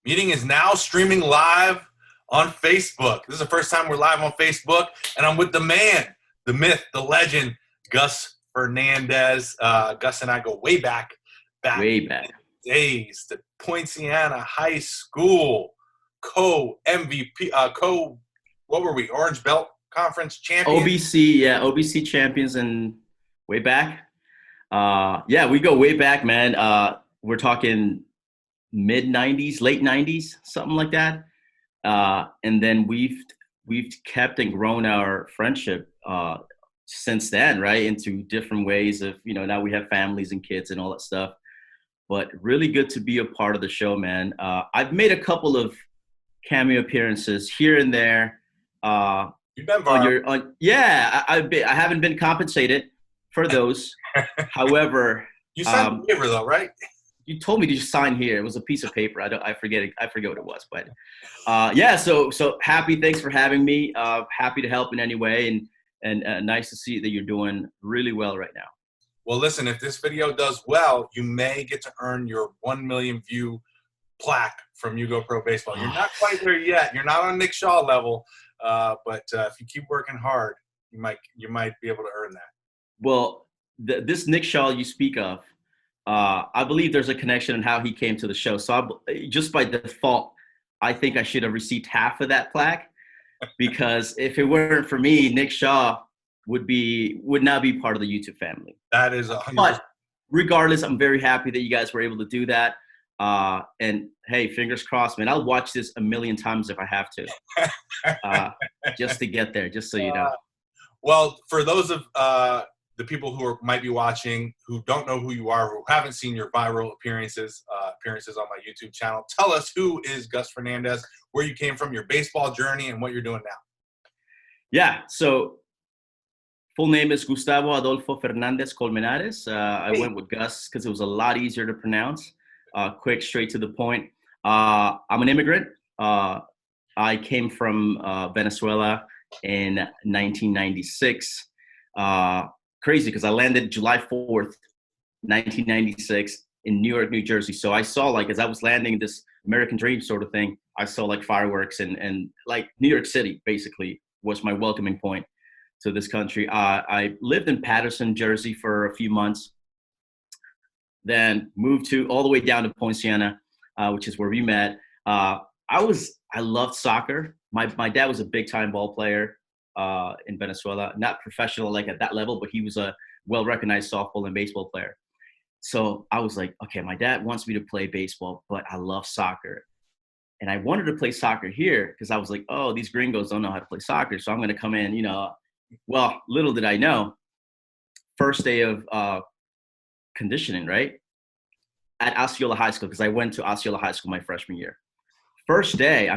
Meeting is now streaming live on Facebook. This is the first time we're live on Facebook, and I'm with the man, the myth, the legend, Gus Fernandez. Gus and I go way back Way back. days to Poinciana High School, co-MVP, what were we? Orange Belt Conference champions? OBC champions and way back. We go way back, man. We're talking mid-90s, late 90s, something like that. And then we've kept and grown our friendship since then, right? Into different ways of, now we have families and kids and all that stuff. But really good to be a part of the show, man. I've made a couple of cameo appearances here and there. You've been viral. I haven't been compensated for those. However, you signed a waiver though, right? You told me to just sign here. It was a piece of paper. I forget what it was, but So happy. Thanks for having me. Happy to help in any way, and nice to see that you're doing really well right now. Well, listen, if this video does well, you may get to earn your 1 million view plaque from YouGoProBaseball. You're not quite there yet. You're not on Nick Shaw level, but if you keep working hard, you might be able to earn that. Well, this Nick Shaw you speak of. I believe there's a connection in how he came to the show. So just by default, I think I should have received half of that plaque, because if it weren't for me, Nick Shaw would not be part of the YouTube family. That is 100%. But regardless, I'm very happy that you guys were able to do that. And hey, fingers crossed, man. I'll watch this a million times if I have to, just to get there, just so you know. Well, for those of the people who might be watching, who don't know who you are, who haven't seen your viral appearances on my YouTube channel, tell us, who is Gus Fernandez, where you came from, your baseball journey, and what you're doing now. Yeah, so full name is Gustavo Adolfo Fernandez Colmenares. I went with Gus because it was a lot easier to pronounce. Quick, straight to the point. I'm an immigrant. I came from Venezuela in 1996. Crazy, because I landed July 4th, 1996 in Newark, New Jersey. So I saw, as I was landing this American dream sort of thing, I saw fireworks and New York City basically was my welcoming point to this country. I lived in Patterson, Jersey for a few months, then moved all the way down to Poinciana, which is where we met. I loved soccer. My dad was a big time ball player in Venezuela, not professional at that level, but he was a well-recognized softball and baseball player. So I was like, okay, my dad wants me to play baseball, but I love soccer. And I wanted to play soccer here because I was like, oh, these gringos don't know how to play soccer. So I'm going to come in, well, little did I know, first day of conditioning, right? At Osceola High School, because I went to Osceola High School my freshman year. First day,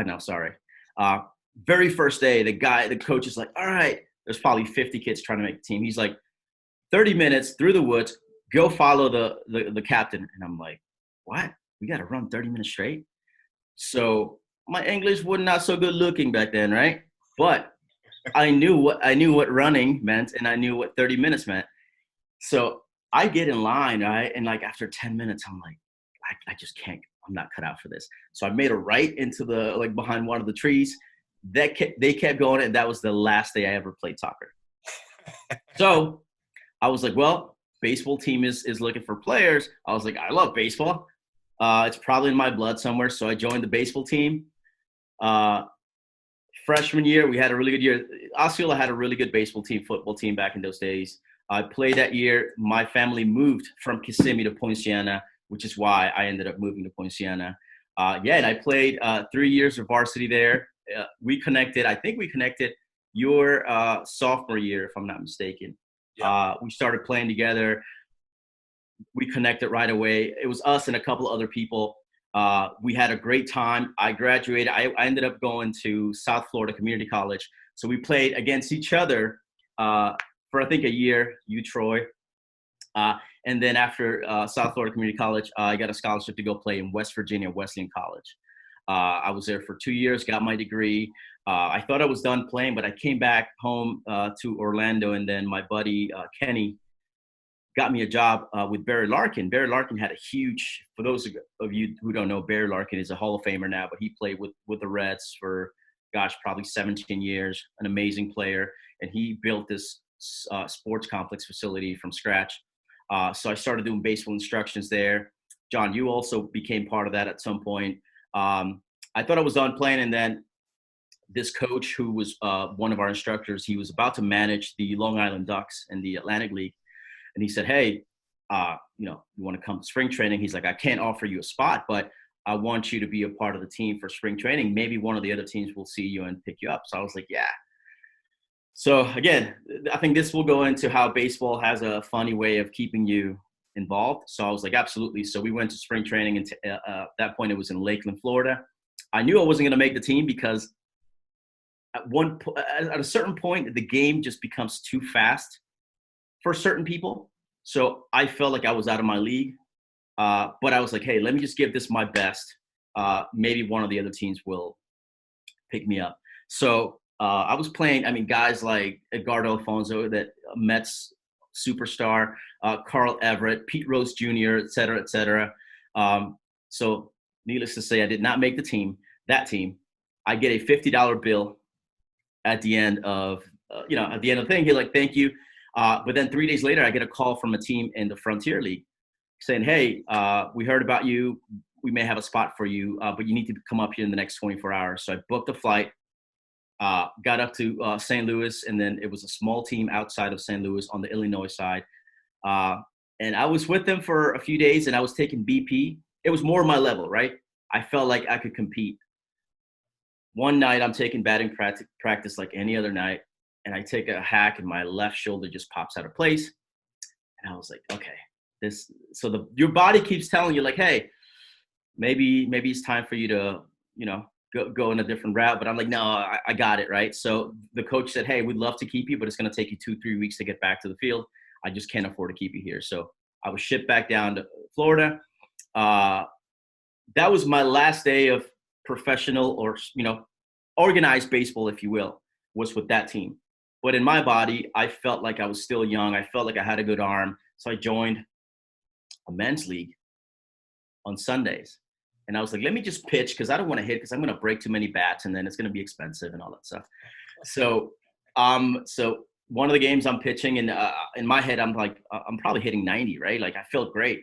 very first day, the coach is like, all right, there's probably 50 kids trying to make the team. He's like, 30 minutes through the woods, go follow the captain. And I'm like, what? We got to run 30 minutes straight? So my English was not so good looking back then, right? But I knew what running meant, and I knew what 30 minutes meant. So I get in line, right? And after 10 minutes, I'm like, I just can't, I'm not cut out for this. So I made a right into the, behind one of the trees. They kept going, and that was the last day I ever played soccer. So I was like, well, baseball team is looking for players. I was like, I love baseball. It's probably in my blood somewhere. So I joined the baseball team. Freshman year, we had a really good year. Osceola had a really good baseball team, football team back in those days. I played that year. My family moved from Kissimmee to Poinciana, which is why I ended up moving to Poinciana. And I played 3 years of varsity there. We connected your sophomore year, if I'm not mistaken. Yeah. We started playing together. We connected right away. It was us and a couple of other people. We had a great time. I graduated. I ended up going to South Florida Community College. So we played against each other for, I think, a year, Troy. And then after South Florida Community College, I got a scholarship to go play in West Virginia Wesleyan College. I was there for 2 years, got my degree. I thought I was done playing, but I came back home to Orlando, and then my buddy Kenny got me a job with Barry Larkin. Barry Larkin had a huge, for those of you who don't know, Barry Larkin is a Hall of Famer now, but he played with the Reds for, gosh, probably 17 years, an amazing player. And he built this sports complex facility from scratch. So I started doing baseball instructions there. John, you also became part of that at some point. I thought I was done playing, and then this coach who was one of our instructors, he was about to manage the Long Island Ducks in the Atlantic League. And he said, hey, you want to come to spring training? He's like, I can't offer you a spot, but I want you to be a part of the team for spring training. Maybe one of the other teams will see you and pick you up. So I was like, yeah. So again, I think this will go into how baseball has a funny way of keeping you involved. So I was like, absolutely. So we went to spring training, and at that point it was in Lakeland, Florida. I knew I wasn't going to make the team because at a certain point, the game just becomes too fast for certain people. So I felt like I was out of my league. But I was like, hey, let me just give this my best. Maybe one of the other teams will pick me up. So I was playing, guys like Edgardo Alfonso, that Mets superstar, Carl Everett, Pete Rose Jr., et cetera, et cetera. So needless to say, I did not make that team. I get a $50 bill at the end of, the thing. He's like, thank you. But then 3 days later, I get a call from a team in the Frontier League saying, hey, we heard about you. We may have a spot for you, but you need to come up here in the next 24 hours. So I booked a flight, got up to St. Louis, and then it was a small team outside of St. Louis on the Illinois side. And I was with them for a few days, and I was taking BP. It was more my level, right? I felt like I could compete. One night, I'm taking batting practice like any other night, and I take a hack, and my left shoulder just pops out of place. And I was like, okay, your body keeps telling you like, hey, maybe it's time for you to, go in a different route. But I'm like, no, I got it, right? So the coach said, hey, we'd love to keep you, but it's going to take you 2-3 weeks to get back to the field. I just can't afford to keep you here. So I was shipped back down to Florida. That was my last day of professional or, organized baseball, if you will, was with that team. But in my body, I felt like I was still young. I felt like I had a good arm. So I joined a men's league on Sundays. And I was like, let me just pitch because I don't want to hit because I'm going to break too many bats and then it's going to be expensive and all that stuff. So one of the games I'm pitching, and in my head, I'm like, I'm probably hitting 90, right? Like I felt great.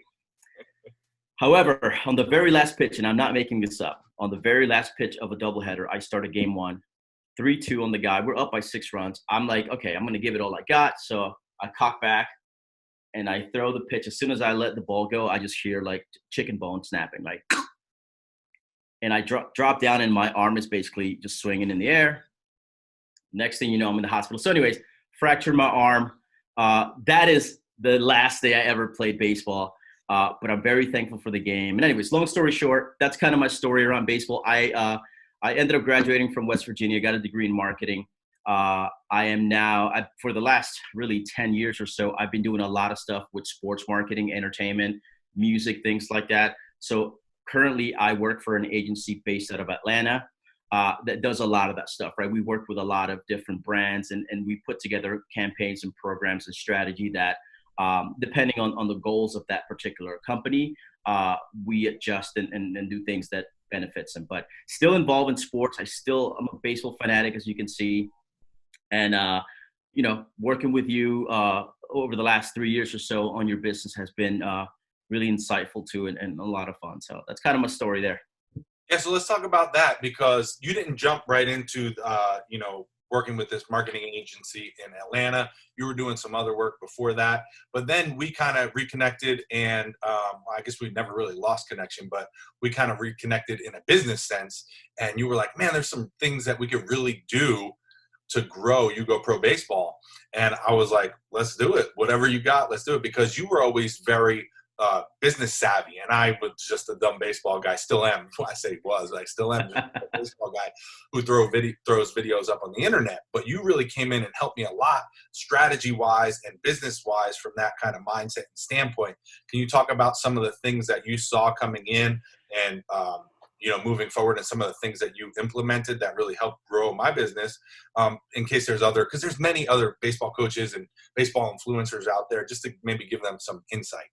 However, on the very last pitch, and I'm not making this up, on the very last pitch of a doubleheader, I started game one, 3-2 on the guy. We're up by 6 runs. I'm like, okay, I'm going to give it all I got. So I cock back and I throw the pitch. As soon as I let the ball go, I just hear like chicken bone snapping, like, and I drop down and my arm is basically just swinging in the air. Next thing you know, I'm in the hospital. So anyways, fractured my arm. That is the last day I ever played baseball. But I'm very thankful for the game. And anyways, long story short, that's kind of my story around baseball. I ended up graduating from West Virginia, got a degree in marketing. I am now, for the last really 10 years or so, I've been doing a lot of stuff with sports marketing, entertainment, music, things like that. So currently I work for an agency based out of Atlanta that does a lot of that stuff, right? We work with a lot of different brands and we put together campaigns and programs and strategy that depending on the goals of that particular company, we adjust and do things that benefits them. But still involved in sports. I'm a baseball fanatic, as you can see. And, working with you over the last 3 years or so on your business has been really insightful too and a lot of fun. So that's kind of my story there. Yeah, so let's talk about that because you didn't jump right into, working with this marketing agency in Atlanta. You were doing some other work before that. But then we kind of reconnected and I guess we never really lost connection, but we kind of reconnected in a business sense. And you were like, man, there's some things that we could really do to grow YouGoProBaseball. And I was like, let's do it. Whatever you got, let's do it. Because you were always very business savvy, and I was just a dumb baseball guy. Still am. I say was. I still am just a baseball guy who throws videos up on the internet. But you really came in and helped me a lot, strategy-wise and business-wise, from that kind of mindset and standpoint. Can you talk about some of the things that you saw coming in and moving forward and some of the things that you implemented that really helped grow my business, in case there's because there's many other baseball coaches and baseball influencers out there, just to maybe give them some insight.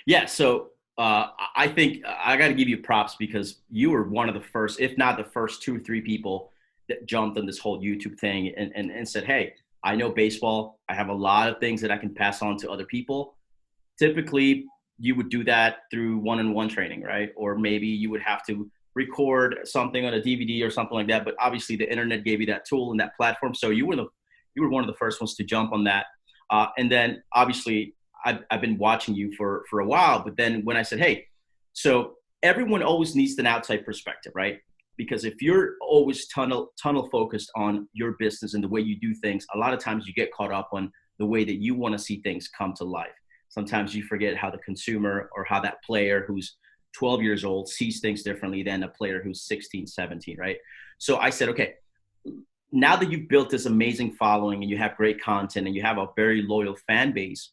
Yeah. So I think I got to give you props because you were one of the first, if not the first 2 or 3 people that jumped on this whole YouTube thing and said, hey, I know baseball. I have a lot of things that I can pass on to other people. Typically, you would do that through one-on-one training, right? Or maybe you would have to record something on a DVD or something like that. But obviously, the internet gave you that tool and that platform. So you were one of the first ones to jump on that. And then obviously, I've been watching you for a while. But then when I said, hey, so everyone always needs an outside perspective, right? Because if you're always tunnel focused on your business and the way you do things, a lot of times you get caught up on the way that you want to see things come to life. Sometimes you forget how the consumer or how that player who's 12 years old sees things differently than a player who's 16, 17, right? So I said, okay, now that you've built this amazing following and you have great content and you have a very loyal fan base,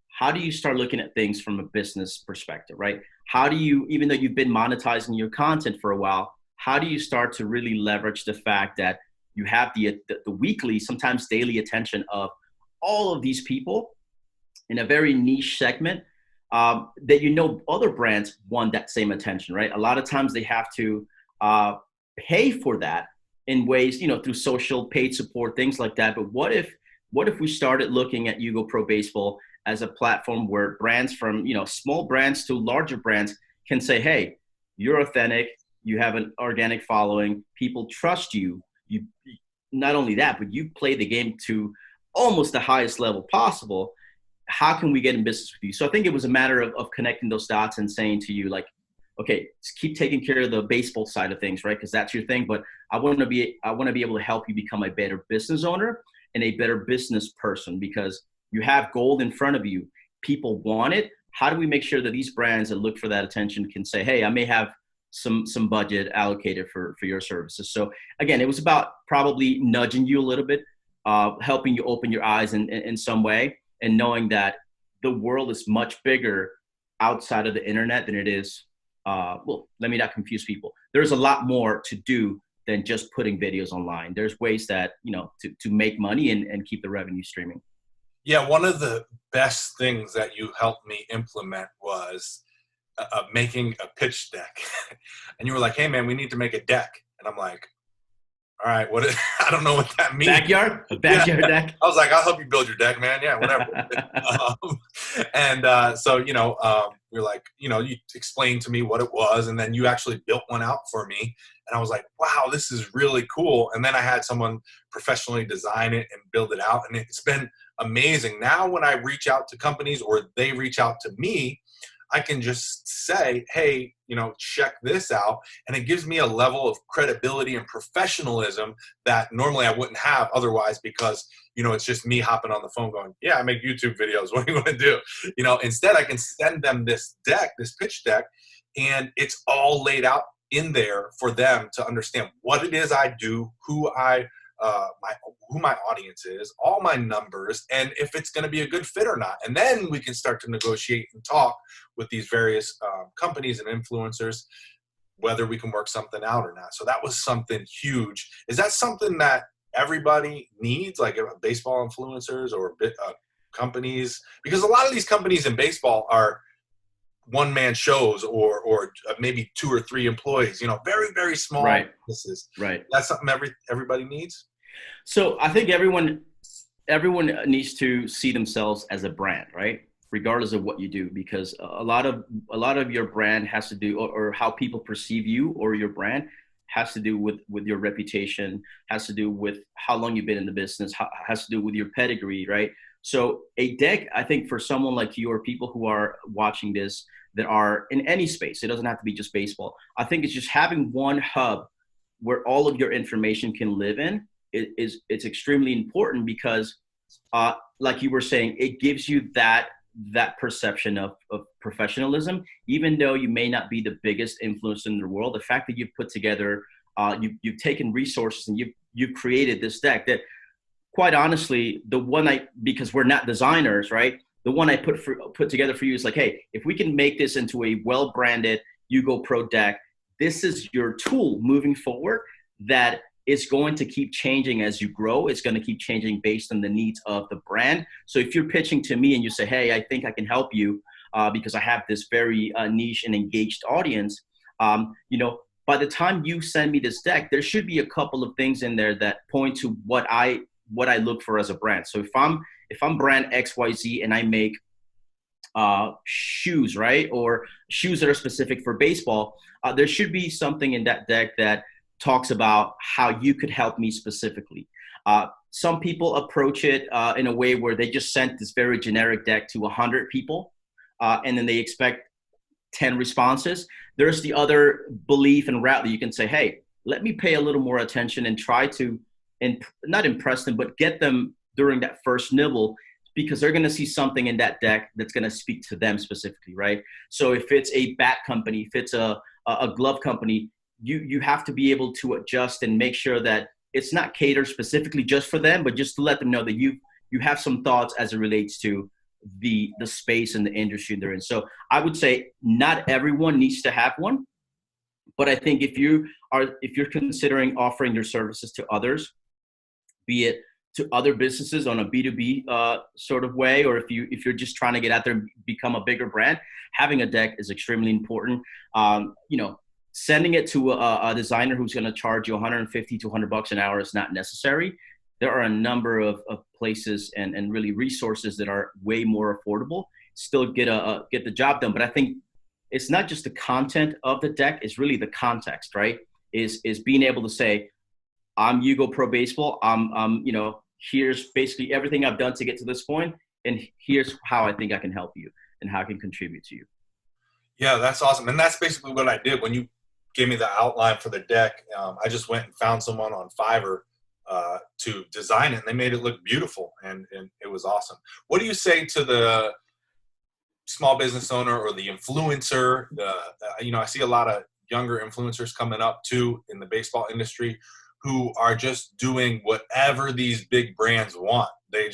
how do you start looking at things from a business perspective, right? How do you, even though you've been monetizing your content for a while, how do you start to really leverage the fact that you have the weekly, sometimes daily attention of all of these people in a very niche segment that other brands want that same attention, right? A lot of times they have to pay for that in ways, through social paid support, things like that. But what if we started looking at YouGoProBaseball as a platform where brands from, small brands to larger brands can say, hey, you're authentic, you have an organic following, people trust you. You not only that, but you play the game to almost the highest level possible. How can we get in business with you? So I think it was a matter of connecting those dots and saying to you, like, okay, keep taking care of the baseball side of things, right? Because that's your thing. But I want to be able to help you become a better business owner and a better business person, because you have gold in front of you. People want it. How do we make sure that these brands that look for that attention can say, hey, I may have some budget allocated for your services? So again, it was about probably nudging you a little bit, helping you open your eyes in some way, and knowing that the world is much bigger outside of the internet than it is. Well, let me not confuse people. There's a lot more to do than just putting videos online. There's ways that, to make money and keep the revenue streaming. Yeah, one of the best things that you helped me implement was making a pitch deck. And you were like, hey, man, we need to make a deck. And I'm like, all right, I don't know what that means. A backyard deck? I was like, I'll help you build your deck, man. Yeah, whatever. So, you're like, you explained to me what it was, and then you actually built one out for me. And I was like, wow, this is really cool. And then I had someone professionally design it and build it out. And it's been amazing. Now when I reach out to companies or they reach out to me, I can just say, hey, check this out. And it gives me a level of credibility and professionalism that normally I wouldn't have otherwise, because, it's just me hopping on the phone going, yeah, I make YouTube videos. What do you want to do? Instead I can send them this deck, this pitch deck, and it's all laid out in there for them to understand what it is I do, who my audience is, all my numbers, and if it's going to be a good fit or not. And then we can start to negotiate and talk with these various companies and influencers, whether we can work something out or not. So that was something huge. Is that something that everybody needs, like baseball influencers or companies? Because a lot of these companies in baseball are one-man shows or maybe 2 or 3 employees, very, very small businesses. Right. That's something everybody needs. So I think everyone needs to see themselves as a brand, right? Regardless of what you do, because a lot of your brand has to do, or how people perceive you or your brand has to do with your reputation, has to do with how long you've been in the business, has to do with your pedigree, right? So a deck, I think, for someone like you or people who are watching this that are in any space, it doesn't have to be just baseball. I think it's just having one hub where all of your information can live in. It's extremely important because, like you were saying, it gives you that perception of professionalism. Even though you may not be the biggest influencer in the world, the fact that you've put together, you've taken resources and you've created this deck that, quite honestly, because we're not designers, right? The one I put together for you is like, hey, if we can make this into a well-branded YouGoPro deck this is your tool moving forward that is going to keep changing as you grow. It's going to keep changing based on the needs of the brand. So if you're pitching to me and you say, hey, I think I can help you because I have this very niche and engaged audience, by the time you send me this deck, there should be a couple of things in there that point to what I look for as a brand. So if I'm brand XYZ and I make shoes, right? Or shoes that are specific for baseball, there should be something in that deck that talks about how you could help me specifically. Some people approach it in a way where they just sent this very generic deck to 100 people, and then they expect 10 responses. There's the other belief and route that you can say, hey, let me pay a little more attention and try to, not impress them, but get them during that first nibble, because they're going to see something in that deck that's going to speak to them specifically, right? So if it's a bat company, if it's a glove company, you have to be able to adjust and make sure that it's not catered specifically just for them, but just to let them know that you have some thoughts as it relates to the space and the industry they're in. So I would say not everyone needs to have one, but I think if you're considering offering your services to others, be it to other businesses on a B2B sort of way, or if you're just trying to get out there and become a bigger brand, having a deck is extremely important. Sending it to a designer who's going to charge you $150 to $100 an hour is not necessary. There are a number of places and really resources that are way more affordable, still get the job done. But I think it's not just the content of the deck, it's really the context, right? Is being able to say, I'm YouGoProBaseball. Here's basically everything I've done to get to this point, and here's how I think I can help you and how I can contribute to you. Yeah, that's awesome. And that's basically what I did when you gave me the outline for the deck. I just went and found someone on Fiverr to design it, and they made it look beautiful, and it was awesome. What do you say to the small business owner or the influencer? I see a lot of younger influencers coming up too in the baseball industry who are just doing whatever these big brands want. They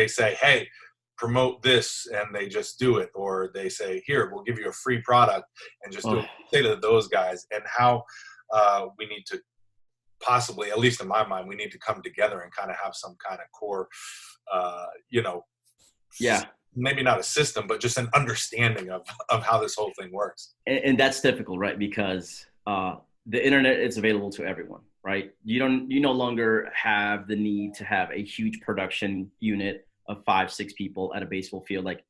say, hey, promote this, and they just do it. Or they say, here, we'll give you a free product, and just do it. Say to those guys, and how we need to possibly, at least in my mind, we need to come together and kind of have some kind of core, maybe not a system, but just an understanding of how this whole thing works. And that's difficult, right? Because the internet is available to everyone, right? You no longer have the need to have a huge production unit of 5-6 people at a baseball field. Like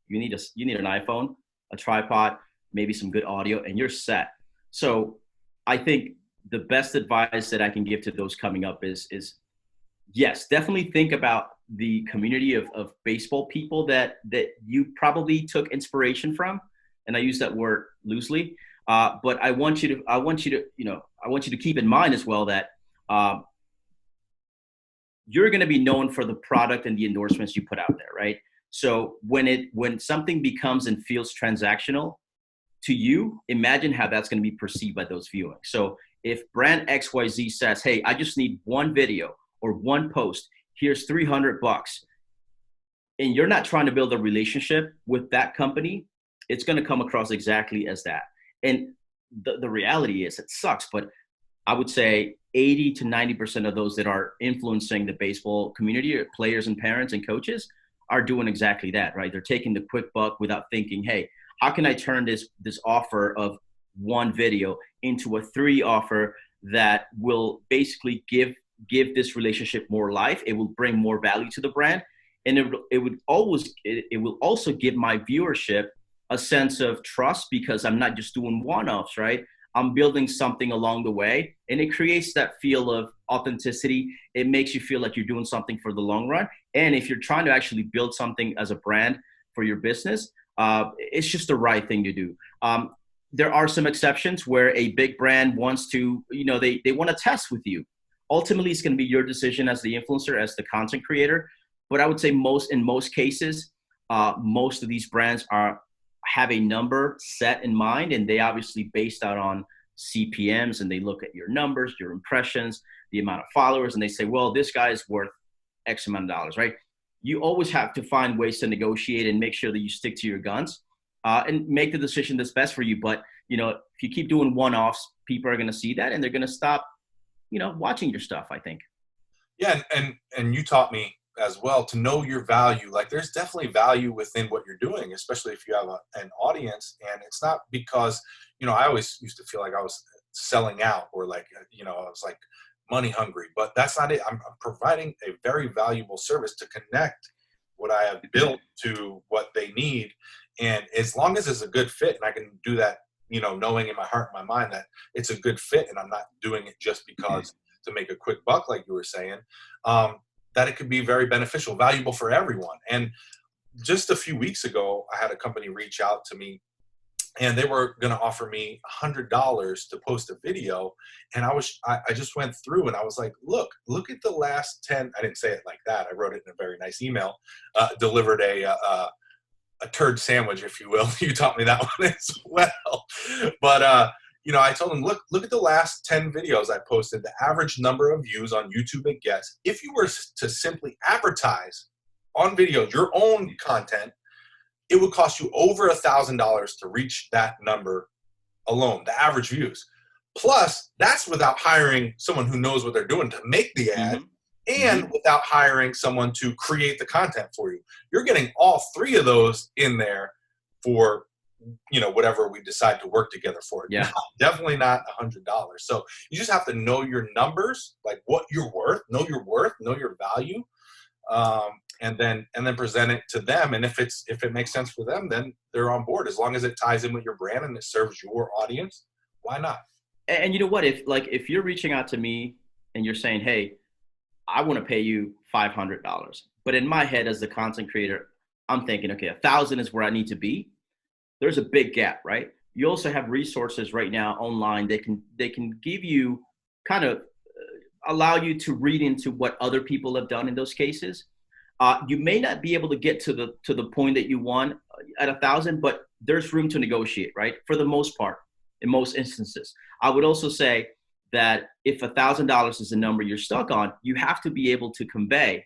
you need an iPhone, a tripod, maybe some good audio, and you're set. So I think the best advice that I can give to those coming up is yes, definitely think about the community of baseball people that you probably took inspiration from. And I use that word loosely. But I want you to keep in mind as well that you're going to be known for the product and the endorsements you put out there, right? So when something becomes and feels transactional to you, imagine how that's going to be perceived by those viewing. So if brand XYZ says, hey, I just need one video or one post, here's $300, and you're not trying to build a relationship with that company, it's going to come across exactly as that. And the reality is, it sucks, but I would say 80 to 90% of those that are influencing the baseball community, players and parents and coaches, are doing exactly that, right? They're taking the quick buck without thinking, hey, how can I turn this offer of one video into a 3 offer that will basically give this relationship more life? It will bring more value to the brand, and it will also give my viewership a sense of trust, because I'm not just doing one-offs, right? I'm building something along the way, and it creates that feel of authenticity. It makes you feel like you're doing something for the long run. And if you're trying to actually build something as a brand for your business, it's just the right thing to do. There are some exceptions where a big brand wants to, they want to test with you. Ultimately, it's going to be your decision as the influencer, as the content creator. But I would say in most cases, most of these brands have a number set in mind, and they obviously based out on CPMs, and they look at your numbers, your impressions, the amount of followers, and they say, well, this guy is worth X amount of dollars, right? You always have to find ways to negotiate and make sure that you stick to your guns and make the decision that's best for you. But if you keep doing one-offs, people are going to see that and they're going to stop, watching your stuff, I think. Yeah, and you taught me as well to know your value. Like, there's definitely value within what you're doing, especially if you have an audience. And it's not because, I always used to feel like I was selling out or like, I was like money hungry, but that's not it. I'm providing a very valuable service to connect what I have built to what they need. And as long as it's a good fit, and I can do that, knowing in my heart and my mind that it's a good fit and I'm not doing it just because to make a quick buck, like you were saying, that it could be very beneficial, valuable for everyone. And just a few weeks ago, I had a company reach out to me and they were going to offer me $100 to post a video. And I just went through and I was like, look at the last 10, I didn't say it like that. I wrote it in a very nice email, delivered a turd sandwich, if you will. You taught me that one as well. But, I told them, look at the last 10 videos I posted, the average number of views on YouTube it gets. If you were to simply advertise on videos, your own content, it would cost you over $1,000 to reach that number alone, the average views. Plus, that's without hiring someone who knows what they're doing to make the ad, and without hiring someone to create the content for you. You're getting all three of those in there for, whatever we decide to work together for. Yeah. Definitely not $100. So you just have to know your numbers, like what you're worth, know your value. And then present it to them. And if it makes sense for them, then they're on board. As long as it ties in with your brand and it serves your audience, why not? And you know what? If you're reaching out to me and you're saying, hey, I want to pay you $500, but in my head as the content creator, I'm thinking, okay, 1,000 is where I need to be. There's a big gap, right? You also have resources right now online. They can give you kind of allow you to read into what other people have done in those cases. You may not be able to get to the point that you want at 1,000, but there's room to negotiate, right? For the most part, in most instances. I would also say that if $1,000 is the number you're stuck on, you have to be able to convey,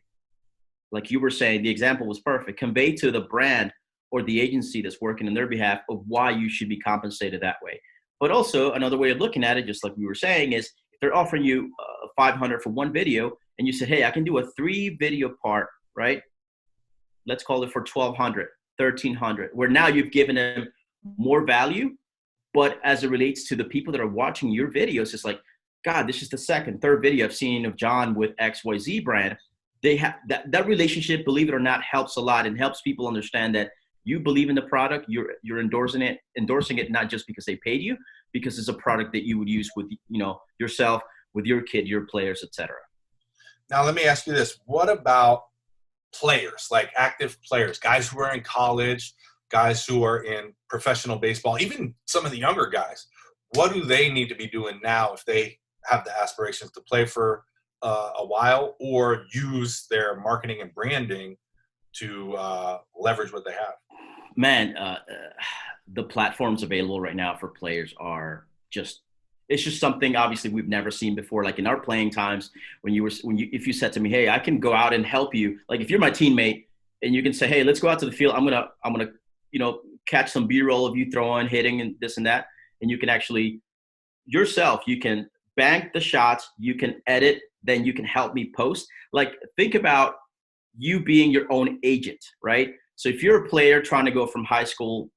like you were saying, the example was perfect, convey to the brand or the agency that's working on their behalf of why you should be compensated that way. But also another way of looking at it, just like we were saying, is if they're offering you $500 for one video and you said, hey, I can do a 3-video part, right? Let's call it for $1,200, $1,300, where now you've given them more value. But as it relates to the people that are watching your videos, it's like, God, this is the second, third video I've seen of John with XYZ brand. They have that relationship, believe it or not, helps a lot and helps people understand that you believe in the product. You're endorsing it not just because they paid you, because it's a product that you would use with yourself, with your kid, your players, etc. Now let me ask you this: what about players, like active players, guys who are in college, guys who are in professional baseball, even some of the younger guys? What do they need to be doing now if they have the aspirations to play for a while, or use their marketing and branding to leverage what they have? Man, the platforms available right now for players are it's just something obviously we've never seen before. Like in our playing times, if you said to me, hey, I can go out and help you. Like if you're my teammate and you can say, hey, let's go out to the field. I'm gonna catch some B-roll of you throwing, hitting, and this and that. And you can actually yourself, you can bank the shots, you can edit, then you can help me post. Like think about you being your own agent, right? So if you're a player trying to go from high school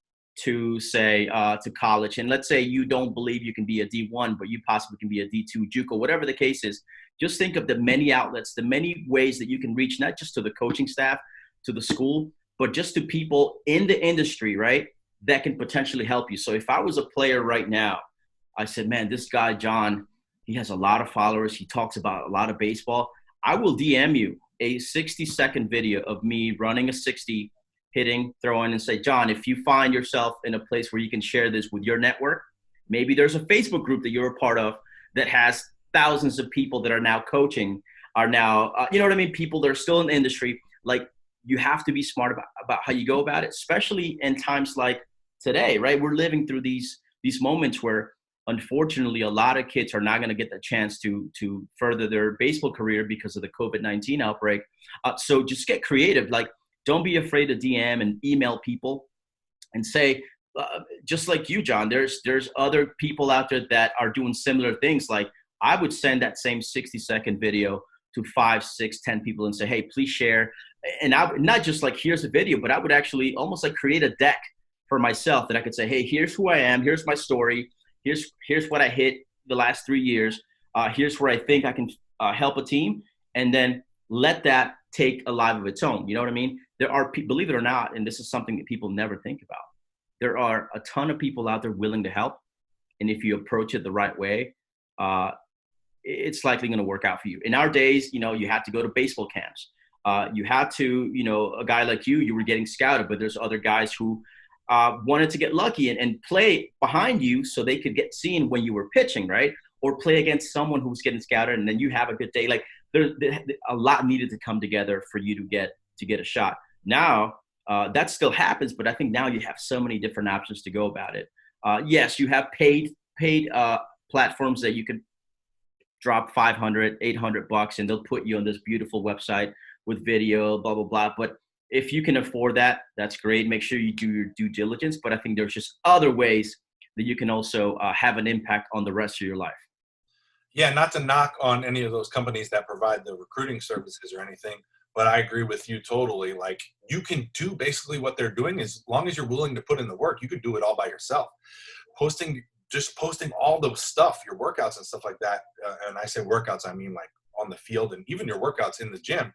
to say to college, and let's say you don't believe you can be a D1, but you possibly can be a D2 JUCO, whatever the case is, just think of the many outlets, the many ways that you can reach, not just to the coaching staff, to the school, but just to people in the industry, right, that can potentially help you. So if I was a player right now, I said, man, this guy, John, he has a lot of followers. He talks about a lot of baseball. I will DM you a 60-second video of me running a 60, hitting, throwing, and say, John, if you find yourself in a place where you can share this with your network, maybe there's a Facebook group that you're a part of that has thousands of people that are now coaching, are now, people that are still in the industry. Like, you have to be smart about how you go about it, especially in times like today, right? We're living through these moments where, unfortunately, a lot of kids are not going to get the chance to further their baseball career because of the COVID-19 outbreak. So just get creative. Like, don't be afraid to DM and email people and say, just like you, John, there's other people out there that are doing similar things. Like I would send that same 60-second video to 5, 6, 10 people and say, hey, please share. And I would not just like, here's a video, but I would actually almost like create a deck for myself that I could say, hey, here's who I am. Here's my story. Here's what I hit the last 3 years. Here's where I think I can help a team. And then let that take a life of its own. You know what I mean? There are, believe it or not, and this is something that people never think about, there are a ton of people out there willing to help. And if you approach it the right way, it's likely going to work out for you. In our days, you had to go to baseball camps. You had to, a guy like you were getting scouted, but there's other guys who wanted to get lucky and play behind you so they could get seen when you were pitching, right? Or play against someone who's getting scouted and then you have a good day. Like there a lot needed to come together for you to get a shot. Now, that still happens, but I think now you have so many different options to go about it. Yes, you have paid platforms that you can drop $500, $800 and they'll put you on this beautiful website with video, blah, blah, blah. But if you can afford that, that's great. Make sure you do your due diligence. But I think there's just other ways that you can also have an impact on the rest of your life. Yeah, not to knock on any of those companies that provide the recruiting services or anything, but I agree with you totally. Like you can do basically what they're doing as long as you're willing to put in the work. You could do it all by yourself. Just posting all the stuff, your workouts and stuff like that. And I say workouts, I mean like on the field and even your workouts in the gym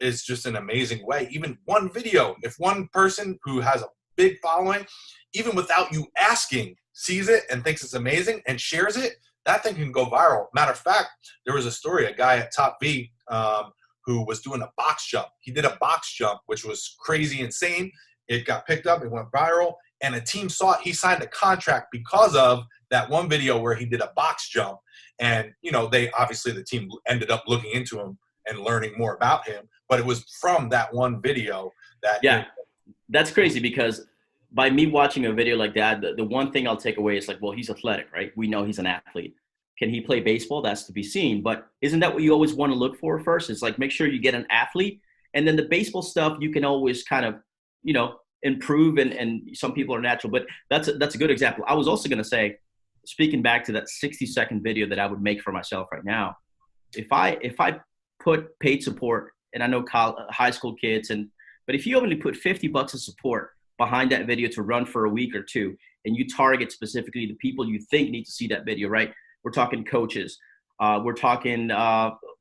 is just an amazing way. Even one video, if one person who has a big following, even without you asking, sees it and thinks it's amazing and shares it, that thing can go viral. Matter of fact, there was a story, a guy at Top V who was doing a box jump. He did a box jump, which was crazy insane. It got picked up, it went viral, and a team saw it. He signed a contract because of that one video where he did a box jump. And, the team ended up looking into him and learning more about him. But it was from that one video that. Yeah, that's crazy because by me watching a video like that, the one thing I'll take away is like, well, he's athletic, right? We know he's an athlete. Can he play baseball? That's to be seen. But isn't that what you always want to look for first? It's like, make sure you get an athlete. And then the baseball stuff, you can always kind of, improve. And some people are natural. But that's a good example. I was also going to say, speaking back to that 60-second video that I would make for myself right now, if I put paid support, and I know high school kids, but if you only put $50 of support behind that video to run for a week or two, and you target specifically the people you think need to see that video, right? We're talking coaches. We're talking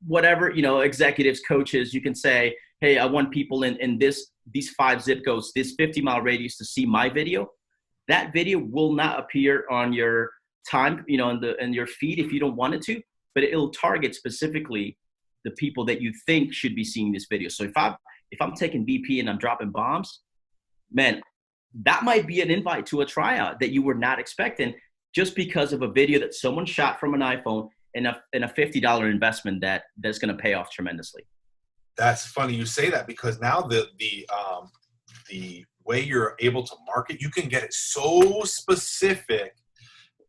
whatever, executives, coaches. You can say, hey, I want people in these 5 zip codes, this 50-mile radius to see my video. That video will not appear on your time, in your feed if you don't want it to, but it'll target specifically the people that you think should be seeing this video. So if I'm taking BP and I'm dropping bombs, man, that might be an invite to a tryout that you were not expecting just because of a video that someone shot from an iPhone and a $50 investment that's going to pay off tremendously. That's funny you say that because now the way you're able to market, you can get it so specific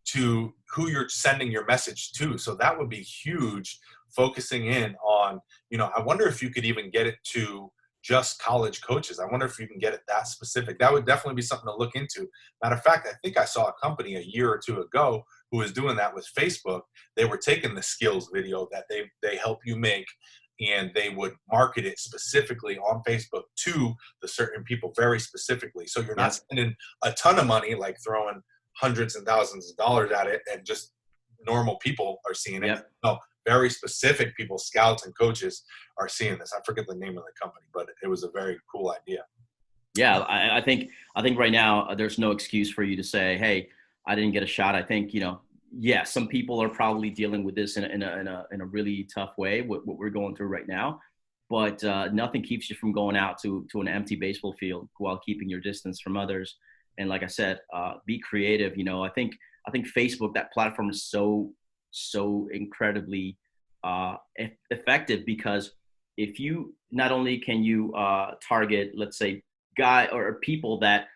to who you're sending your message to. So that would be huge, focusing in on, I wonder if you could even get it to just college coaches. I wonder if you can get it that specific. That would definitely be something to look into. Matter of fact, I think I saw a company a year or two ago who was doing that with Facebook. They were taking the skills video that they help you make, and they would market it specifically on Facebook to the certain people very specifically. So you're not spending a ton of money, like throwing hundreds and thousands of dollars at it and just normal people are seeing it. Yep. No, very specific people, scouts and coaches are seeing this. I forget the name of the company, but it was a very cool idea. Yeah, I think right now there's no excuse for you to say, hey, I didn't get a shot. I think, some people are probably dealing with this in a really tough way, what we're going through right now. But nothing keeps you from going out to an empty baseball field while keeping your distance from others. And like I said, be creative. I think Facebook, that platform is so incredibly effective because if you not only can you target, let's say, guy or people that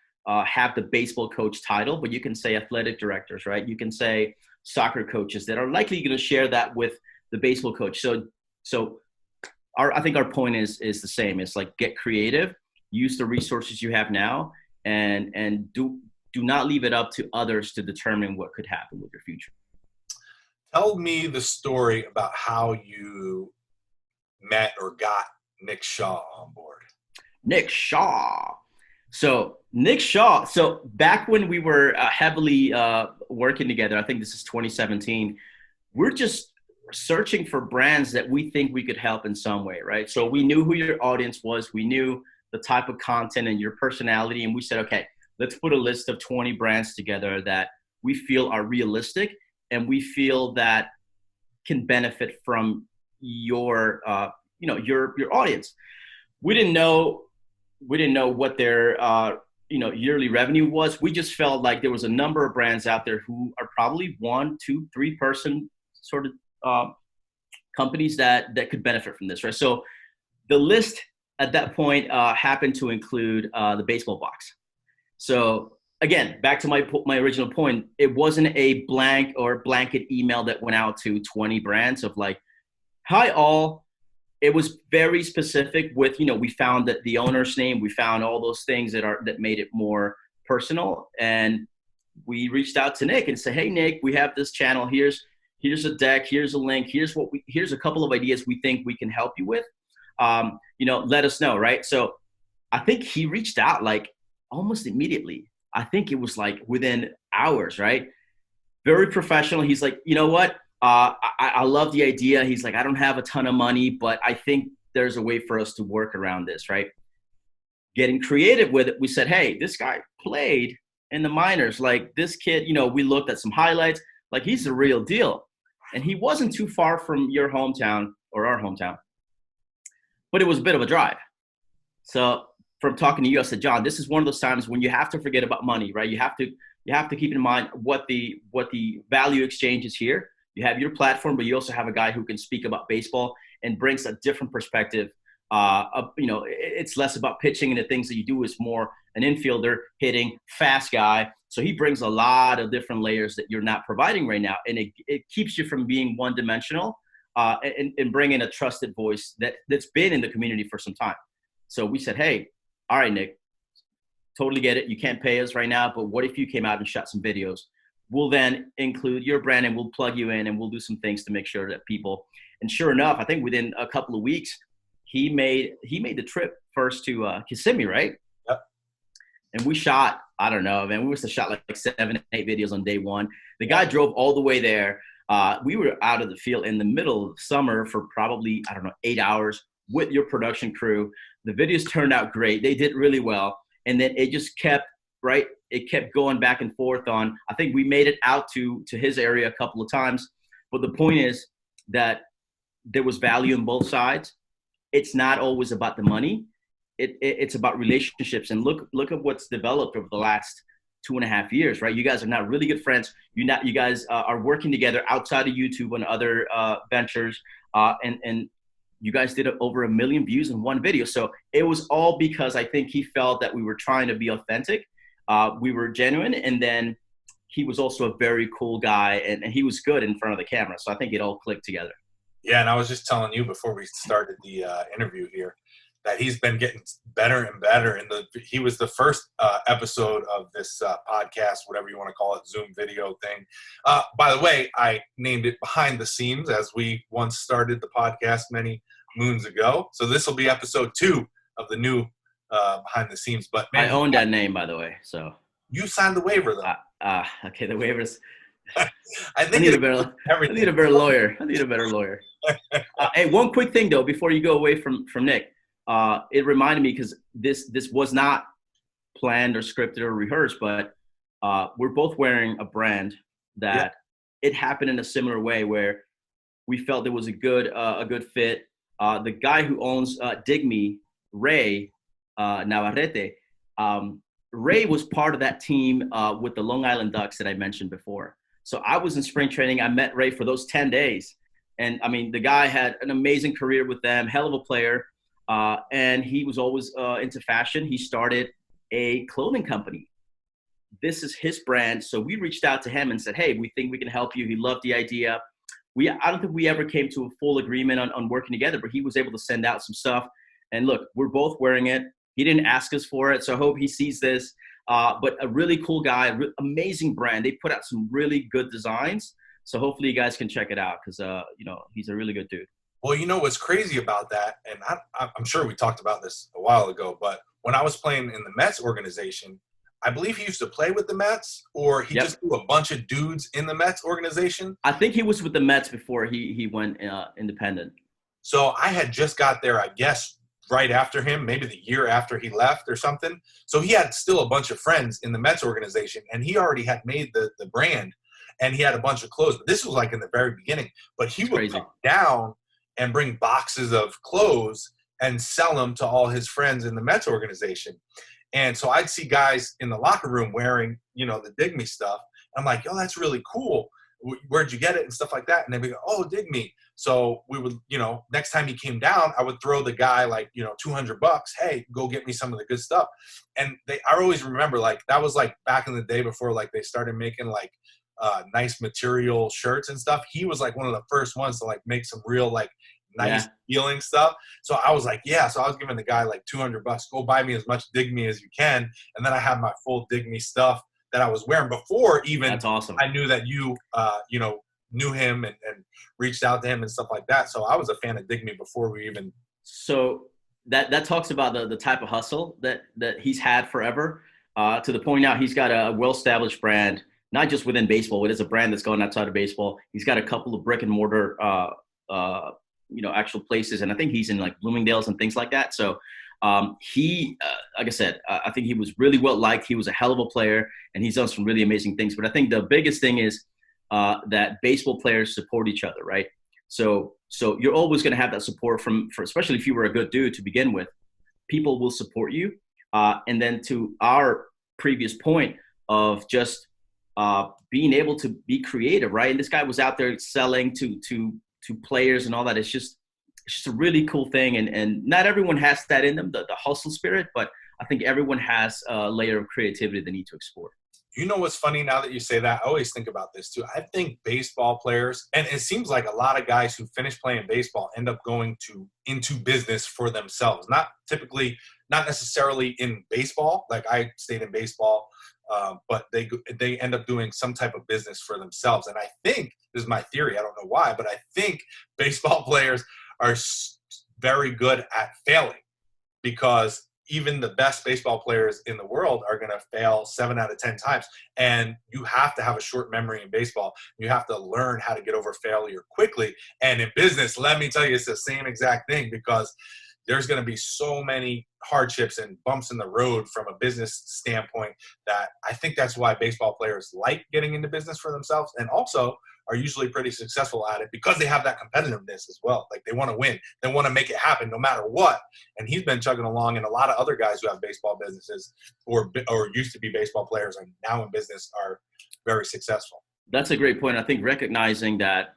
have the baseball coach title, but you can say athletic directors, right? You can say soccer coaches that are likely going to share that with the baseball coach. So I think our point is the same. It's like, get creative, use the resources you have now, and do not leave it up to others to determine what could happen with your future. Tell me the story about how you met or got Nick Shaw on board. Nick Shaw. So back when we were heavily working together, I think this is 2017, we're just searching for brands that we think we could help in some way, right? So we knew who your audience was. We knew the type of content and your personality. And we said, okay, let's put a list of 20 brands together that we feel are realistic and we feel that can benefit from your audience. We didn't know what their yearly revenue was. We just felt like there was a number of brands out there who are probably 1, 2, 3 person sort of companies that could benefit from this, right? So the list at that point happened to include the baseball box. So again, back to my original point, it wasn't a blank or blanket email that went out to 20 brands of like, hi all. It was very specific with, we found that the owner's name, we found all those things that made it more personal. And we reached out to Nick and said, hey, Nick, we have this channel. Here's a deck. Here's a link. Here's a couple of ideas we think we can help you with. Let us know. Right. So I think he reached out like almost immediately. I think it was like within hours. Right. Very professional. He's like, you know what? I love the idea. He's like, I don't have a ton of money, but I think there's a way for us to work around this, right? Getting creative with it. We said, hey, this guy played in the minors. Like this kid, we looked at some highlights. Like he's the real deal. And he wasn't too far from your hometown or our hometown, but it was a bit of a drive. So from talking to you, I said, John, this is one of those times when you have to forget about money, right? You have to keep in mind what the value exchange is here. You have your platform, but you also have a guy who can speak about baseball and brings a different perspective. It's less about pitching and the things that you do. Is more an infielder, hitting, fast guy. So he brings a lot of different layers that you're not providing right now. And it keeps you from being one-dimensional and bringing a trusted voice that's been in the community for some time. So we said, hey, all right, Nick, totally get it. You can't pay us right now, but what if you came out and shot some videos? We'll then include your brand and we'll plug you in and we'll do some things to make sure that people, and sure enough, I think within a couple of weeks, he made the trip first to Kissimmee, right? Yep. And we shot, I don't know, man, we must have shot like 7, 8 videos on day one. The guy drove all the way there. We were out of the field in the middle of summer for probably, 8 hours with your production crew. The videos turned out great. They did really well. And then it just kept, right? It kept going back and forth on, I think we made it out to his area a couple of times. But the point is that there was value on both sides. It's not always about the money. It's about relationships. And look at what's developed over the last 2.5 years, right? You guys are now really good friends. You guys are working together outside of YouTube and other ventures. And you guys did over 1 million views in one video. So it was all because I think he felt that we were trying to be authentic. We were genuine. And then he was also a very cool guy and he was good in front of the camera. So I think it all clicked together. Yeah, and I was just telling you before we started the interview here that he's been getting better and better. He was the first episode of this podcast, whatever you want to call it, Zoom video thing. By the way, I named it Behind the Scenes as we once started the podcast many moons ago. So this will be episode 2 of the new Behind the Scenes. But man, I own that name, by the way. So you signed the waiver, though. Okay, the waivers. I need a better lawyer. Hey, one quick thing though, before you go away from Nick, it reminded me because this was not planned or scripted or rehearsed, but we're both wearing a brand that it happened in a similar way where we felt there was a good fit. The guy who owns Dig Me, Ray Navarrete, Ray was part of that team with the Long Island Ducks that I mentioned before. So I was in spring training. I met Ray for those 10 days. And, I mean, the guy had an amazing career with them, hell of a player. And he was always into fashion. He started a clothing company. This is his brand. So we reached out to him and said, hey, we think we can help you. He loved the idea. I don't think we ever came to a full agreement on working together, but he was able to send out some stuff. And look, we're both wearing it. He didn't ask us for it. So I hope he sees this. But a really cool guy, amazing brand. They put out some really good designs. So hopefully you guys can check it out because, he's a really good dude. Well, you know what's crazy about that, and I'm sure we talked about this a while ago, but when I was playing in the Mets organization, I believe he used to play with the Mets, or he Yep. just knew a bunch of dudes in the Mets organization. I think he was with the Mets before he went independent. So I had just got there, I guess, right after him, maybe the year after he left or something. So he had still a bunch of friends in the Mets organization, and he already had made the brand, and he had a bunch of clothes. But this was like in the very beginning. But he It's would crazy. come down and bring boxes of clothes and sell them to all his friends in the Mets organization. And so I'd see guys in the locker room wearing, the Dig Me stuff. I'm like, yo, that's really cool. Where'd you get it and stuff like that? And they would go, oh, Dig Me. So we would, next time he came down, I would throw the guy like, $200. Hey, go get me some of the good stuff. And I always remember like that was like back in the day before like they started making like nice material shirts and stuff. He was like one of the first ones to like make some real like nice feeling stuff. So I was like, yeah. So I was giving the guy like $200. Go buy me as much Dig Me as you can. And then I had my full Dig Me stuff that I was wearing before even. That's awesome. I knew that you knew him and reached out to him and stuff like that. So I was a fan of Dig Me before we even. So that talks about the type of hustle that he's had forever, to the point now he's got a well-established brand, not just within baseball. It is a brand that's going outside of baseball. He's got a couple of brick and mortar, actual places. And I think he's in like Bloomingdale's and things like that. So he, like I said, I think he was really well liked. He was a hell of a player and he's done some really amazing things. But I think the biggest thing is that baseball players support each other, right? So you're always going to have that support for especially if you were a good dude to begin with. People will support you. And then to our previous point of just being able to be creative, right? And this guy was out there selling to players and all that. It's just a really cool thing. And not everyone has that in them, the hustle spirit, but I think everyone has a layer of creativity they need to explore. You know what's funny now that you say that? I always think about this too. I think baseball players, and it seems like a lot of guys who finish playing baseball end up going into business for themselves. Not necessarily in baseball. Like I stayed in baseball, but they end up doing some type of business for themselves. And I think, this is my theory, I don't know why, but I think baseball players are very good at failing, because even the best baseball players in the world are going to fail 7 out of 10 times. And you have to have a short memory in baseball. You have to learn how to get over failure quickly. And in business, let me tell you, it's the same exact thing, because there's going to be so many hardships and bumps in the road from a business standpoint that I think that's why baseball players like getting into business for themselves, and also are usually pretty successful at it because they have that competitiveness as well. Like they want to win. They want to make it happen no matter what. And he's been chugging along, and a lot of other guys who have baseball businesses or used to be baseball players and now in business are very successful. That's a great point. I think recognizing that,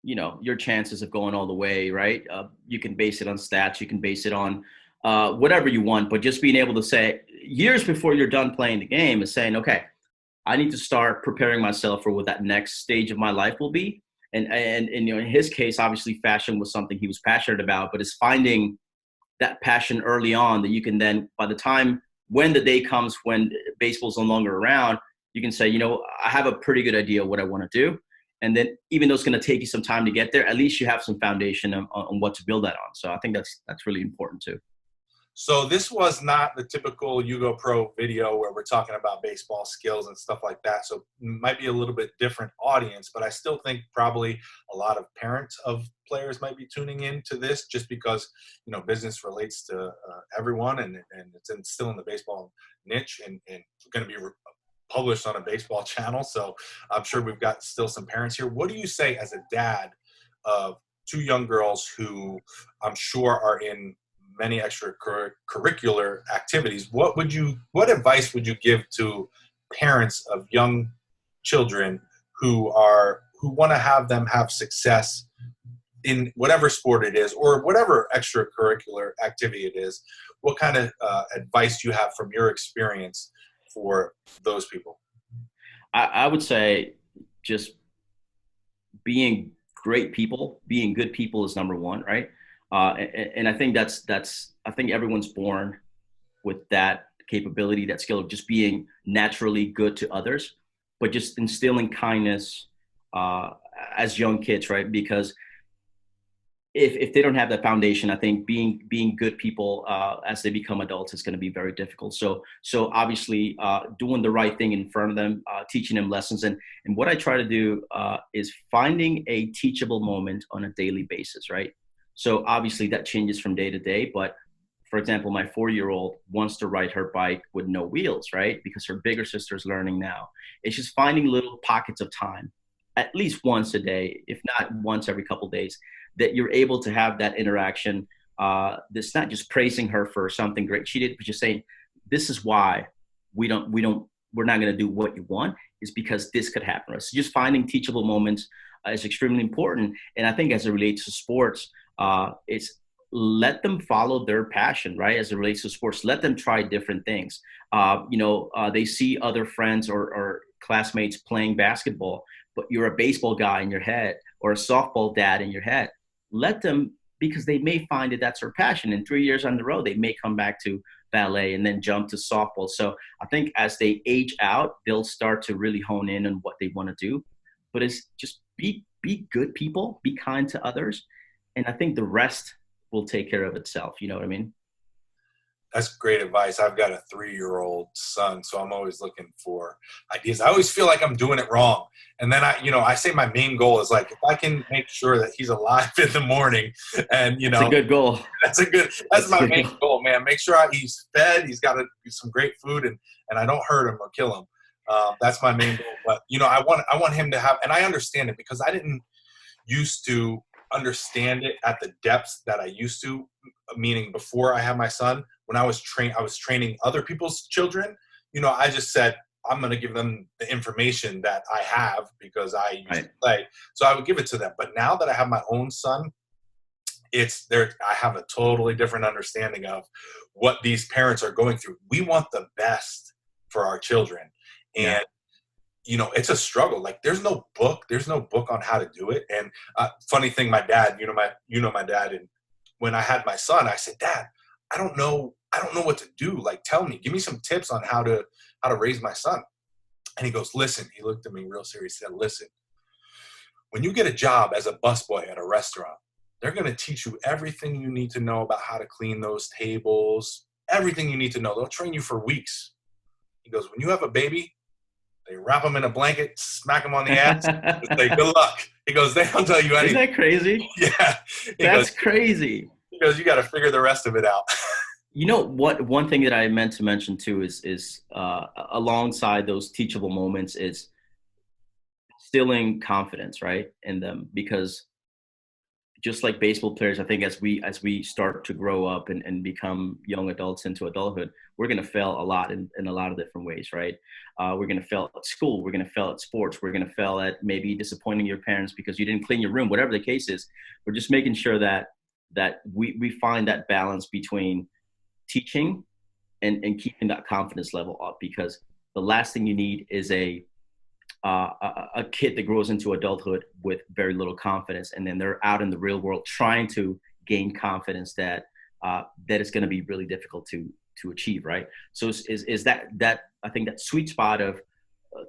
your chances of going all the way, right? You can base it on stats. You can base it on whatever you want, but just being able to say years before you're done playing the game is saying, okay, I need to start preparing myself for what that next stage of my life will be. And in his case, obviously fashion was something he was passionate about, but it's finding that passion early on that you can then, by the time when the day comes when baseball's no longer around, you can say, I have a pretty good idea of what I want to do. And then even though it's going to take you some time to get there, at least you have some foundation on what to build that on. So I think that's really important too. So this was not the typical YouGoPro video where we're talking about baseball skills and stuff like that. So it might be a little bit different audience, but I still think probably a lot of parents of players might be tuning in to this just because, business relates to everyone and it's still in the baseball niche and going to be published on a baseball channel. So I'm sure we've got still some parents here. What do you say as a dad of 2 young girls who I'm sure are in many extracurricular activities? What advice would you give to parents of young children who want to have them have success in whatever sport it is or whatever extracurricular activity it is? What kind of advice do you have from your experience for those people? I would say just being great people, being good people is number one, right? And I think that's I think everyone's born with that capability, that skill of just being naturally good to others, but just instilling kindness as young kids, right? Because if they don't have that foundation, I think being good people as they become adults is going to be very difficult. So obviously doing the right thing in front of them, teaching them lessons, and what I try to do is finding a teachable moment on a daily basis, right? So obviously that changes from day to day, but for example, my 4-year-old wants to ride her bike with no wheels, right? Because her bigger sister's learning now. It's just finding little pockets of time, at least once a day, if not once every couple of days, that you're able to have that interaction. That's not just praising her for something great she did, but just saying, this is why we're not going to do what you want, is because this could happen. So just finding teachable moments is extremely important. And I think as it relates to sports, it's let them follow their passion, right? As it relates to sports, let them try different things. They see other friends or classmates playing basketball, but you're a baseball guy in your head or a softball dad in your head. Let them, because they may find that that's their passion. And 3 years on the road, they may come back to ballet and then jump to softball. So I think as they age out, they'll start to really hone in on what they want to do. But it's just be good people, be kind to others. And I think the rest will take care of itself. You know what I mean? That's great advice. I've got a 3-year-old son, so I'm always looking for ideas. I always feel like I'm doing it wrong. And then I say my main goal is like, if I can make sure that he's alive in the morning, and It's a good goal. That's my main goal, man. Make sure he's fed, he's got some great food, and I don't hurt him or kill him. That's my main goal. But I want him to have, and I understand it because I didn't used to understand it at the depths that I used to, meaning before I had my son. When I was training other people's children, I just said, I'm going to give them the information that I have because I used to play. So I would give it to them. But now that I have my own son, I have a totally different understanding of what these parents are going through. We want the best for our children. And it's a struggle. Like there's no book on how to do it. And funny thing, my dad, my dad, and when I had my son, I said, Dad, I don't know what to do. Like, tell me, give me some tips on how to raise my son. And he goes, listen, he looked at me real serious. He said, listen, when you get a job as a busboy at a restaurant, they're going to teach you everything you need to know about how to clean those tables, everything you need to know. They'll train you for weeks. He goes, when you have a baby, they wrap them in a blanket, smack them on the ass, and say, good luck. He goes, they don't tell you anything. Isn't that crazy? Yeah. That's crazy. He goes, you got to figure the rest of it out. One thing that I meant to mention too is alongside those teachable moments is instilling confidence, right, in them. Because just like baseball players, I think as we start to grow up and become young adults into adulthood, we're going to fail a lot in a lot of different ways, right? We're going to fail at school. We're going to fail at sports. We're going to fail at maybe disappointing your parents because you didn't clean your room, whatever the case is. We're just making sure that we find that balance between teaching and keeping that confidence level up, because the last thing you need is a kid that grows into adulthood with very little confidence, and then they're out in the real world trying to gain confidence that is going to be really difficult to achieve, right? So is that I think that sweet spot of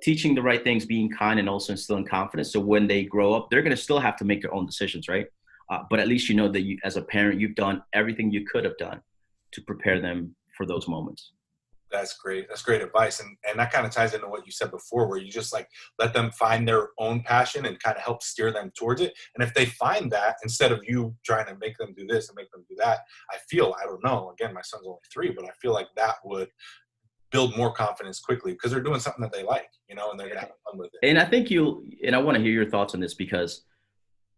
teaching the right things, being kind, and also instilling confidence. So when they grow up, they're going to still have to make their own decisions, right? But at least you know that you, as a parent, you've done everything you could have done to prepare them for those moments. That's great. That's great advice. And that kind of ties into what you said before, where you just like let them find their own passion and kind of help steer them towards it. And if they find that, instead of you trying to make them do this and make them do that, I don't know, again, my son's only 3, but I feel like that would build more confidence quickly because they're doing something that they like, and they're going to have fun with it. And I think I want to hear your thoughts on this, because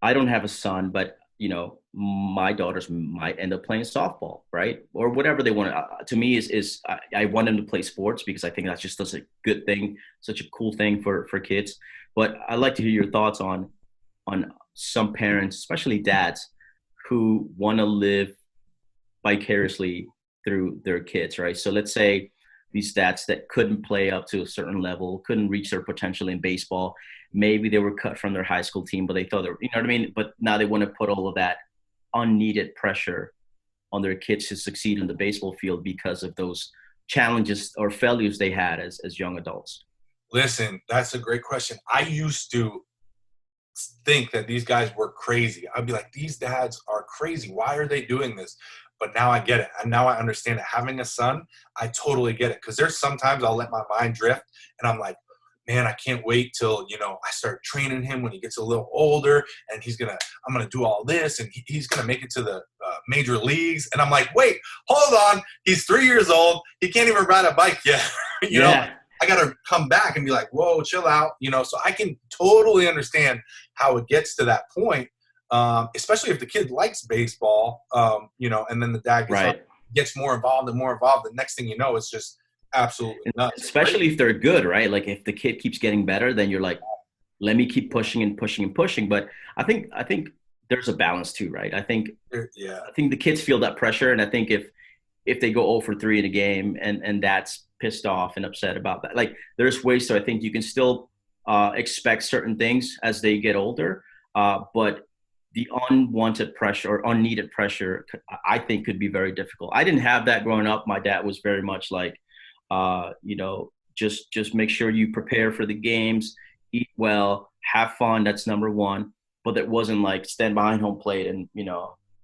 I don't have a son, but my daughters might end up playing softball, right? Or whatever they want. To me, I want them to play sports because I think that's just such a good thing, such a cool thing for kids. But I'd like to hear your thoughts on some parents, especially dads, who want to live vicariously through their kids, right? So let's say these dads that couldn't play up to a certain level, couldn't reach their potential in baseball. Maybe they were cut from their high school team, but they thought they were, you know what I mean? But now they want to put all of that unneeded pressure on their kids to succeed in the baseball field because of those challenges or failures they had as young adults? Listen, that's a great question. I used to think that these guys were crazy. I'd be like, these dads are crazy. Why are they doing this? But now I get it. And now I understand it. Having a son, I totally get it. Because there's sometimes I'll let my mind drift and I'm like, man, I can't wait till, I start training him when he gets a little older and I'm going to do all this and he's going to make it to the major leagues. And I'm like, wait, hold on. He's 3 years old. He can't even ride a bike yet. you know, I got to come back and be like, whoa, chill out. So I can totally understand how it gets to that point, especially if the kid likes baseball, and then the dad gets more involved and more involved. The next thing you know, it's just absolutely nuts. Especially if they're good, right? Like if the kid keeps getting better, then you're like, let me keep pushing and pushing and pushing. But I think there's a balance too, right? I think the kids feel that pressure, and I think if they go 0 for 3 in a game and that's pissed off and upset about that, like there's ways. So I think you can still expect certain things as they get older, but the unwanted pressure or unneeded pressure, I think, could be very difficult. I didn't have that growing up. My dad was very much like, just make sure you prepare for the games, eat well, have fun. That's number one. But it wasn't like stand behind home plate and,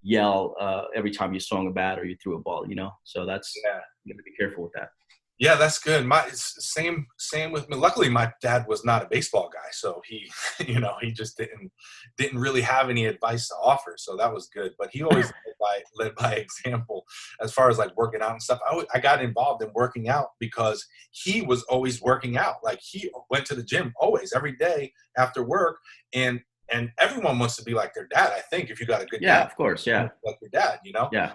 yell every time you swung a bat or you threw a ball, So that's, you got to be careful with that. Yeah, that's good. Same with me. Luckily, my dad was not a baseball guy, so he, he just didn't really have any advice to offer. So that was good. But he always led by example as far as like working out and stuff. I got involved in working out because he was always working out. Like he went to the gym always every day after work, and everyone wants to be like their dad. I think if you got a good dad, of course, like your dad, Yeah.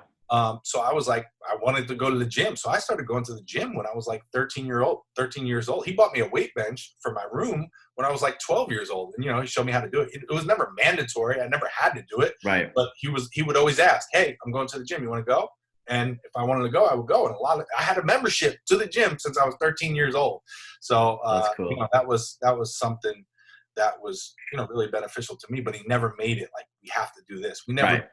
So I was like, I wanted to go to the gym. So I started going to the gym when I was like 13 years old. He bought me a weight bench for my room when I was like 12 years old. And, he showed me how to do it. It was never mandatory. I never had to do it. Right. But he would always ask, hey, I'm going to the gym. You want to go? And if I wanted to go, I would go. And I had a membership to the gym since I was 13 years old. So, that's cool. That was something that was, really beneficial to me, but he never made it like, we have to do this. We never,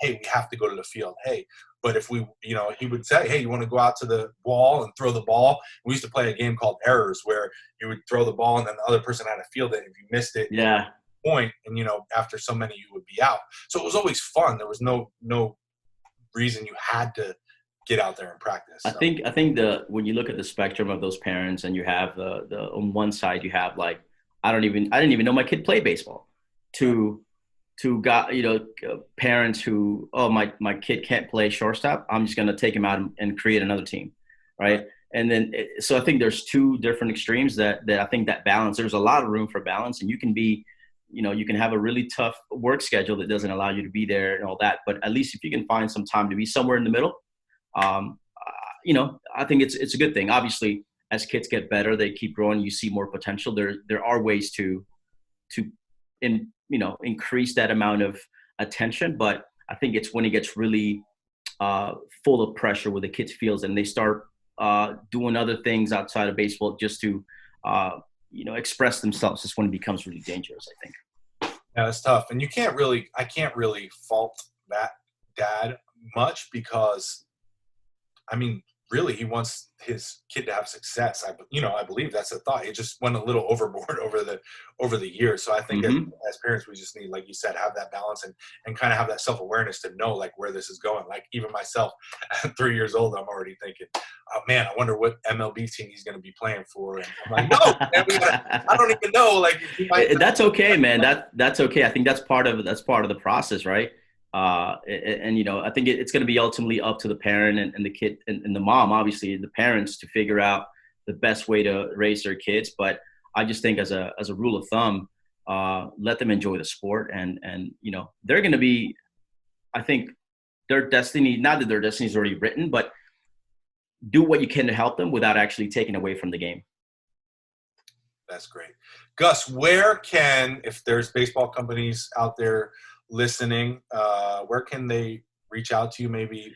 hey, we have to go to the field. Hey, but if we, he would say, hey, you want to go out to the wall and throw the ball? We used to play a game called Errors where you would throw the ball and then the other person had to field it. If you missed it, point, and, after so many, you would be out. So it was always fun. There was no reason you had to get out there and practice. So. I think when you look at the spectrum of those parents and you have the on one side, you have like, I didn't even know my kid played baseball, to parents who, my kid can't play shortstop, I'm just going to take him out and create another team. Right. And then, so I think there's two different extremes that I think that balance, there's a lot of room for balance, and you can be, you can have a really tough work schedule that doesn't allow you to be there and all that. But at least if you can find some time to be somewhere in the middle, I think it's a good thing. Obviously, as kids get better, they keep growing, you see more potential. There are ways to increase that amount of attention, but I think it's when it gets really full of pressure where the kids feels and they start doing other things outside of baseball just to express themselves. Is when it becomes really dangerous, I think. Yeah, it's tough. And I can't really fault that dad much because, really, he wants his kid to have success. I believe that's the thought. It just went a little overboard over the years. So I think as parents, we just need, like you said, have that balance and kind of have that self-awareness to know like where this is going. Like even myself at 3 years old, I'm already thinking, oh man, I wonder what MLB team he's going to be playing for. And I'm like, no, I don't even know. Like that's okay, man. That's okay. I think that's part of the process, right? I think it's going to be ultimately up to the parent and the kid and the mom, obviously the parents, to figure out the best way to raise their kids. But I just think as a rule of thumb, let them enjoy the sport and they're going to be, I think their destiny, not that their destiny is already written, but do what you can to help them without actually taking away from the game. That's great. Gus, if there's baseball companies out there listening, where can they reach out to you maybe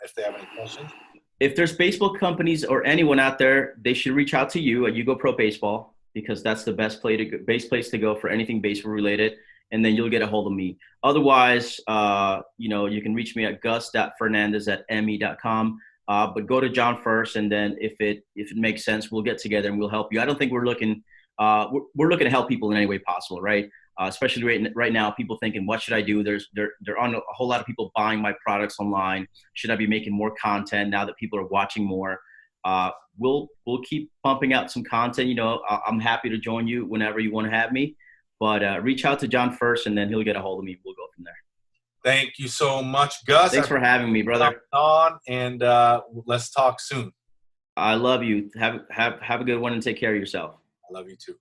if they have any questions? If there's baseball companies or anyone out there, they should reach out to you at YouGoProBaseball, because that's the best place to go for anything baseball related, and then you'll get a hold of me. Otherwise, you can reach me at gus.fernandez@me.com. But go to John first, and then if it makes sense, we'll get together and we'll help you. I don't think we're looking looking to help people in any way possible, right? Especially right now, people thinking, what should I do? There aren't a whole lot of people buying my products online. Should I be making more content now that people are watching more? We'll keep pumping out some content. You know, I'm happy to join you whenever you want to have me. But reach out to John first, and then he'll get a hold of me. We'll go from there. Thank you so much, Gus. Thanks for having me, brother. And let's talk soon. I love you. Have a good one and take care of yourself. I love you too.